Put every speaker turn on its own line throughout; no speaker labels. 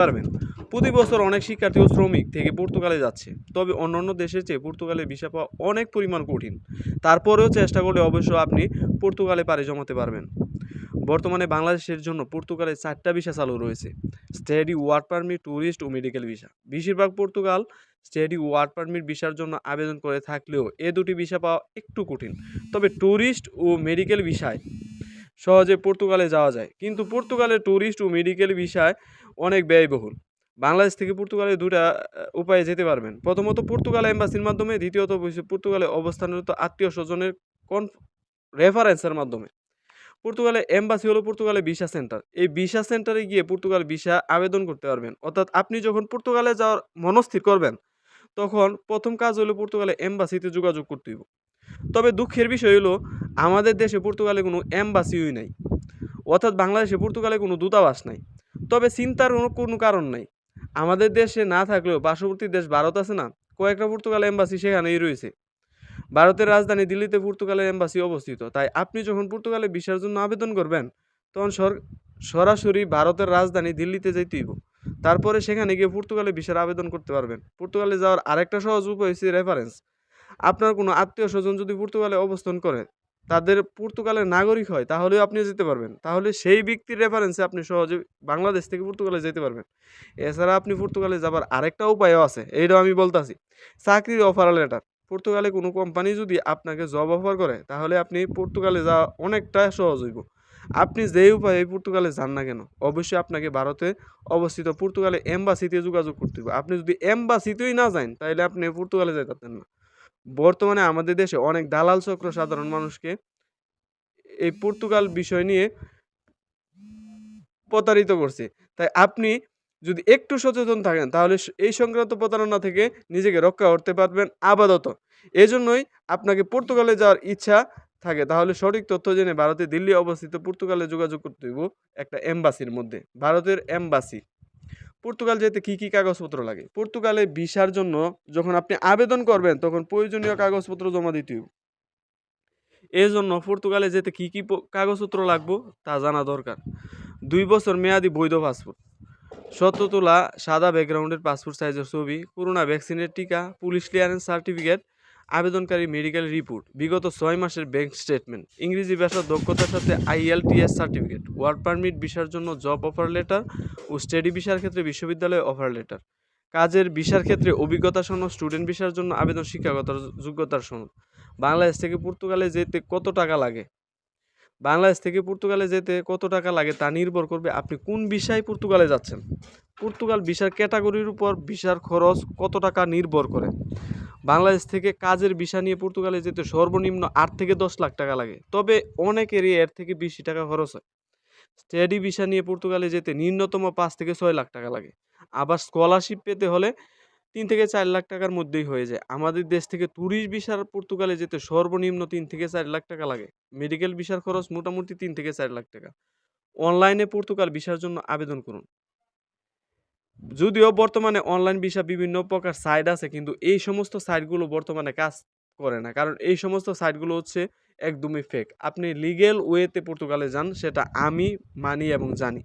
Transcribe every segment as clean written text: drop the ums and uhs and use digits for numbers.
পারবেন। প্রতি বছর অনেক শিক্ষার্থী ও শ্রমিক থেকে পর্তুগালে যাচ্ছে, তবে অন্যান্য দেশের চেয়ে পর্তুগালে ভিসা পাওয়া অনেক পরিমাণ কঠিন। তারপরেও চেষ্টা করলে অবশ্য আপনি পর্তুগালে পাড়ি জমাতে পারবেন। বর্তমানে বাংলাদেশের জন্য পর্তুগালে 4টা ভিসা চালু রয়েছে: স্টাডি, ওয়ার্ক পারমিট, ট্যুরিস্ট ও মেডিকেল ভিসা। বেশিরভাগ পর্তুগাল স্টাডি ওয়ার্ক পারমিট ভিসার জন্য আবেদন করে থাকলেও এ দুটি ভিসা পাওয়া একটু কঠিন। তবে ট্যুরিস্ট ও মেডিকেল ভিসায় সহজে পর্তুগালে যাওয়া যায়, কিন্তু পর্তুগালের ট্যুরিস্ট ও মেডিকেল ভিসায় অনেক ব্যয়বহুল। বাংলাদেশ থেকে পর্তুগালে দুটা উপায়ে যেতে পারবেন: প্রথমত পর্তুগাল এম্বাসির মাধ্যমে, দ্বিতীয়ত পর্তুগালে অবস্থানরত আত্মীয় স্বজনের রেফারেন্সের মাধ্যমে। পর্তুগালে এম্বাসি হলো পর্তুগালে ভিসা সেন্টার। এই ভিসা সেন্টারে গিয়ে পর্তুগাল ভিসা আবেদন করতে পারবেন। অর্থাৎ আপনি যখন পর্তুগালে যাওয়ার মনস্থির করবেন, তখন প্রথম কাজ হলো পর্তুগালে এম্বাসিতে যোগাযোগ করতে হবে। তবে দুঃখের বিষয় হলো আমাদের দেশে পর্তুগালে কোনো এম্বাসিই নাই, অর্থাৎ বাংলাদেশে পর্তুগালে কোনো দূতাবাস নাই। তবে চিন্তার কোনো কারণ নাই। আমাদের দেশে না থাকলেও পার্শ্ববর্তী দেশ ভারত আছে না, কয়েকটা পর্তুগাল এম্বাসি সেখানেই রয়েছে। ভারতের রাজধানী দিল্লিতে পর্তুগালের এম্বাসি অবস্থিত। তাই আপনি যখন পর্তুগালে ভিসার জন্য আবেদন করবেন, তখন সরাসরি ভারতের রাজধানী দিল্লিতে যেতে হইব। তারপরে সেখানে গিয়ে পর্তুগালে ভিসার আবেদন করতে পারবেন। পর্তুগালে যাওয়ার আরেকটা সহজ উপায় হচ্ছে রেফারেন্স। আপনার কোনো আত্মীয় স্বজন যদি পর্তুগালে অবস্থান করে, তাদের পর্তুগালের নাগরিক হয়, তাহলেও আপনি যেতে পারবেন। তাহলে সেই ব্যক্তির রেফারেন্সে আপনি সহজে বাংলাদেশ থেকে পর্তুগালে যেতে পারবেন। এছাড়া আপনি পর্তুগালে যাবার আরেকটা উপায়ও আছে, এইটাও আমি বলতাছি। চাকরির অফার লেটার। পর্তুগালে কোনো কোম্পানি যদি আপনাকে জব অফার করে, তাহলে আপনি পর্তুগালে যাওয়া অনেকটা সহজ হইব। আপনি যেই উপায়ে পর্তুগালে যান না কেন, অবশ্যই আপনাকে ভারতে অবস্থিত পর্তুগালে এম্বাসিতে যোগাযোগ করতে হবে। আপনি যদি এম্বাসিতেই না যান, তাহলে আপনি পর্তুগালে যেতে পারতেন না। বর্তমানে আমাদের দেশে অনেক দালাল চক্র সাধারণ মানুষকে এই পর্তুগাল বিষয় নিয়ে প্রতারিত করছে। তাই আপনি যদি একটু সচেতন থাকেন, তাহলে এই সংক্রান্ত প্রতারণা থেকে নিজেকে রক্ষা করতে পারবেন আপাতত। এজন্যই আপনাকে পর্তুগালে যাওয়ার ইচ্ছা থাকে, তাহলে সঠিক তথ্য জেনে ভারতে দিল্লি অবস্থিত পর্তুগালে যোগাযোগ করতে হইব একটা এম্বাসির মধ্যে। ভারতের এম্বাসি। পর্তুগাল যেতে কি কি কাগজপত্র লাগে? পর্তুগালে ভিসার জন্য যখন আপনি আবেদন করবেন, তখন প্রয়োজনীয় কাগজপত্র জমা দিতে হইব। এজন্য পর্তুগালে যেতে কি কি কাগজপত্র লাগবে তা জানা দরকার। 2 বছর মেয়াদি বৈধ পাসপোর্ট, 17 তোলা সাদা ব্যাকগ্রাউন্ডের পাসপোর্ট সাইজের ছবি, করোনা ভ্যাকসিনের টিকা, পুলিশ ক্লিয়ারেন্স সার্টিফিকেট, আবেদনকারী মেডিকেল রিপোর্ট, বিগত 6 মাসের ব্যাংক স্টেটমেন্ট, ইংরেজি ভাষার দক্ষতার সাথে IELTS সার্টিফিকেট, ওয়ার্ক পারমিট ভিসার জন্য জব অফার লেটার ও স্টাডি ভিসার ক্ষেত্রে বিশ্ববিদ্যালয় অফার লেটার, কাজের ভিসার ক্ষেত্রে অভিজ্ঞতা সনদ, স্টুডেন্ট ভিসার জন্য আবেদন শিক্ষাগত যোগ্যতার সনদ। বাংলাদেশ থেকে পর্তুগালে যেতে কত টাকা লাগে? বাংলাদেশ থেকে পর্তুগালে যেতে কত টাকা লাগে তা নির্ভর করবে আপনি কোন ভিসায় পর্তুগালে যাচ্ছেন। পর্তুগাল ভিসার ক্যাটাগরির উপর ভিসার খরচ কত টাকা নির্ভর করে। বাংলাদেশ থেকে কাজের ভিসা নিয়ে পর্তুগালে যেতে সর্বনিম্ন 8 থেকে 10 লাখ টাকা লাগে, তবে অনেকেরই এর থেকে বেশি টাকা খরচ হয়। স্টাডি ভিসা নিয়ে পর্তুগালে যেতে ন্যূনতম 5 থেকে 6 লাখ টাকা লাগে। আবার স্কলারশিপ পেতে হলে 3 থেকে 4 লাখ টাকার মধ্যেই হয়ে যায়। আমাদের দেশ থেকে ট্যুরিস্ট ভিসার পর্তুগালে যেতে সর্বনিম্ন 3 থেকে 4 লাখ টাকা লাগে। মেডিকেল ভিসার খরচ মোটামুটি 3 থেকে 4 লাখ টাকা। অনলাইনে পর্তুগাল ভিসার জন্য আবেদন করুন। যদিও বর্তমানে অনলাইন ভিসা বিভিন্ন প্রকার সাইট আছে, কিন্তু এই সমস্ত সাইটগুলো বর্তমানে কাজ করে না, কারণ এই সমস্ত সাইটগুলো হচ্ছে একদমই ফেক। আপনি লিগ্যাল ওয়েতে পর্তুগালে যান, সেটা আমি মানি এবং জানি।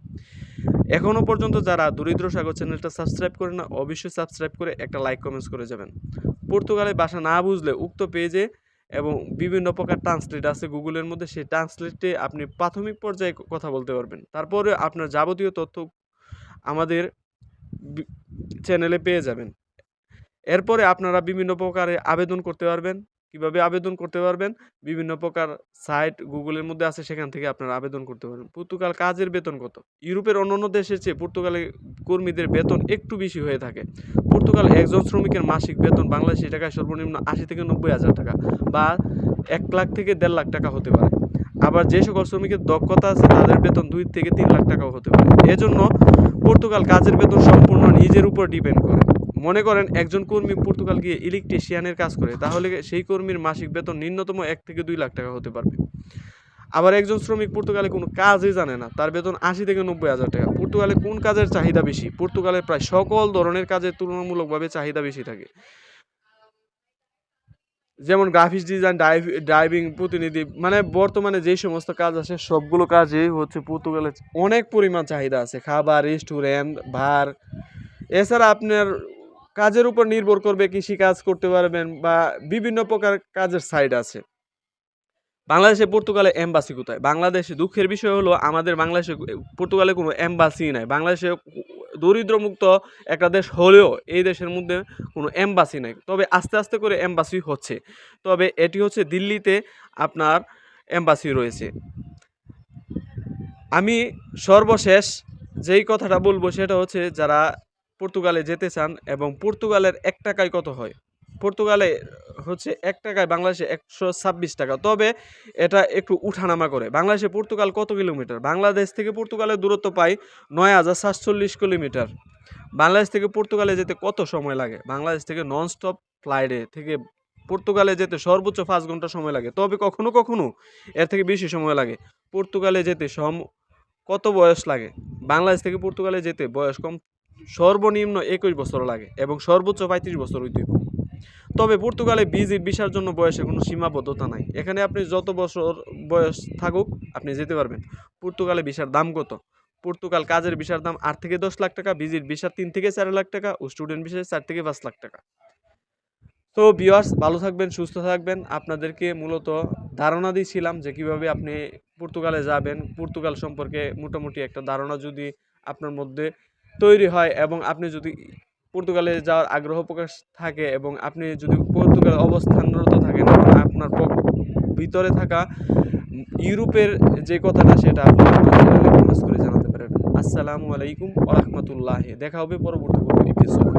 এখনও পর্যন্ত যারা দরিদ্র সাগর চ্যানেলটা সাবস্ক্রাইব করে না, অবশ্যই সাবস্ক্রাইব করে একটা লাইক কমেন্টস করে যাবেন। পর্তুগালের ভাষা না বুঝলে উক্ত পেজে এবং বিভিন্ন প্রকার ট্রান্সলেট আছে গুগলের মধ্যে, সেই ট্রান্সলেটে আপনি প্রাথমিক পর্যায়ে কথা বলতে পারবেন। তারপরে আপনার যাবতীয় তথ্য আমাদের চ্যানেলে পেয়ে যাবেন। এরপরে আপনারা বিভিন্ন প্রকারে আবেদন করতে পারবেন। কিভাবে আবেদন করতে পারবেন? বিভিন্ন প্রকার সাইট গুগলের মধ্যে আছে, সেখান থেকে আপনারা আবেদন করতে পারবেন। পর্তুগাল কাজের বেতন কত? ইউরোপের অন্যান্য দেশের চেয়ে পর্তুগালে কর্মীদের বেতন একটু বেশি হয়ে থাকে। পর্তুগাল একজন শ্রমিকের মাসিক বেতন বাংলাদেশি টাকায় সর্বনিম্ন 80 থেকে 90 হাজার টাকা বা 1 লাখ থেকে 1.5 লাখ টাকা হতে পারে। আবার যে সকল শ্রমিকের দক্ষতা আছে, তাদের বেতন 2 থেকে 3 লাখ টাকাও হতে পারে। এজন্য পর্তুগাল কাজের বেতন সম্পূর্ণ নিজের উপর ডিপেন্ড করে। মনে করেন একজন কর্মী পর্তুগাল গিয়ে ইলেকট্রিশিয়ানের কাজ করে, তাহলে সেই কর্মীর মাসিক বেতন ন্যূনতম 1 থেকে 2 লাখ টাকা হতে পারবে। আবার একজন শ্রমিক পর্তুগালে কোনো কাজই জানে না, তার বেতন 80 থেকে 90 হাজার টাকা। পর্তুগালে কোন কাজের চাহিদা বেশি? পর্তুগালে প্রায় সকল ধরনের কাজের তুলনামূলকভাবে চাহিদা বেশি থাকে। যেমন গ্রাফিক্স ডিজাইন, ড্রাইভিং প্রতিনিধি, মানে বর্তমানে যেই সমস্ত কাজ আছে সবগুলো কাজেই হচ্ছে পর্তুগালে অনেক পরিমাণ চাহিদা আছে। খাবার, রেস্টুরেন্ট, বার, এছাড়া আপনার কাজের উপর নির্ভর করবে, কৃষি কাজ করতে পারবেন বা বিভিন্ন প্রকার কাজের সাইড আছে। বাংলাদেশে পর্তুগালে এম্বাসি কোথায়? বাংলাদেশে দুঃখের বিষয় হলো আমাদের বাংলাদেশে পর্তুগালে কোনো এম্বাসি নাই। বাংলাদেশে দরিদ্রমুক্ত একটা দেশ হলেও এই দেশের মধ্যে কোনো এম্বাসি নাই। তবে আস্তে আস্তে করে এম্বাসি হচ্ছে। তবে এটি হচ্ছে দিল্লিতে আপনার এম্বাসি রয়েছে। আমি সর্বশেষ যেই কথাটা বলবো সেটা হচ্ছে যারা পর্তুগালে যেতে চান এবং পর্তুগালের ৳১ কত হয়? পর্তুগালে হচ্ছে ৳১ বাংলাদেশে ১২৬ টাকা। তবে এটা একটু উঠানামা করে। বাংলাদেশে পর্তুগাল কত কিলোমিটার? বাংলাদেশ থেকে পর্তুগালের দূরত্ব প্রায় ৯,০৪৭ কিলোমিটার। বাংলাদেশ থেকে পর্তুগালে যেতে কত সময় লাগে? বাংলাদেশ থেকে ননস্টপ ফ্লাইটে থেকে পর্তুগালে যেতে সর্বোচ্চ ৫ ঘন্টা সময় লাগে। তবে কখনো কখনো এর থেকে বেশি সময় লাগে। পর্তুগালে যেতে কত বয়স লাগে? বাংলাদেশ থেকে পর্তুগালে যেতে বয়স কম, সর্বনিম্ন ২১ বছর লাগে এবং সর্বোচ্চ ৩৫ বছর হইতে হবে। তবে পর্তুগালে ভিসার জন্য বয়সের কোনো সীমাবদ্ধতা নাই। এখানে আপনি যত বছর বয়স থাকুক আপনি যেতে পারবেন। পর্তুগালে ভিসার দাম কত? পর্তুগাল কাজের ভিসার দাম ৮ থেকে ১০ লাখ টাকা, ভিজিট ভিসা ৩ থেকে ৪ লাখ টাকা ও স্টুডেন্ট ভিসা ৪ থেকে ৫ লাখ টাকা। তো ভিউয়ার্স, ভালো থাকবেন, সুস্থ থাকবেন। আপনাদেরকে মূলত ধারণা দিয়েছিলাম যে কিভাবে আপনি পর্তুগালে যাবেন। পর্তুগাল সম্পর্কে মোটামুটি একটা ধারণা যদি আপনার মধ্যে তৈরি হয় এবং আপনি যদি পর্তুগালে যাওয়ার আগ্রহ প্রকাশ থাকে এবং আপনি যদি পর্তুগালে অবস্থানরত থাকেন এবং আপনার ভিতরে থাকা ইউরোপের যে কথাটা সেটা আপনি আমার চ্যানেলে কমেন্টস করে জানাতে পারেন। আসসালামু আলাইকুম ওয়া রাহমাতুল্লাহি। দেখা হবে পরবর্তী কোনো এপিসোডে।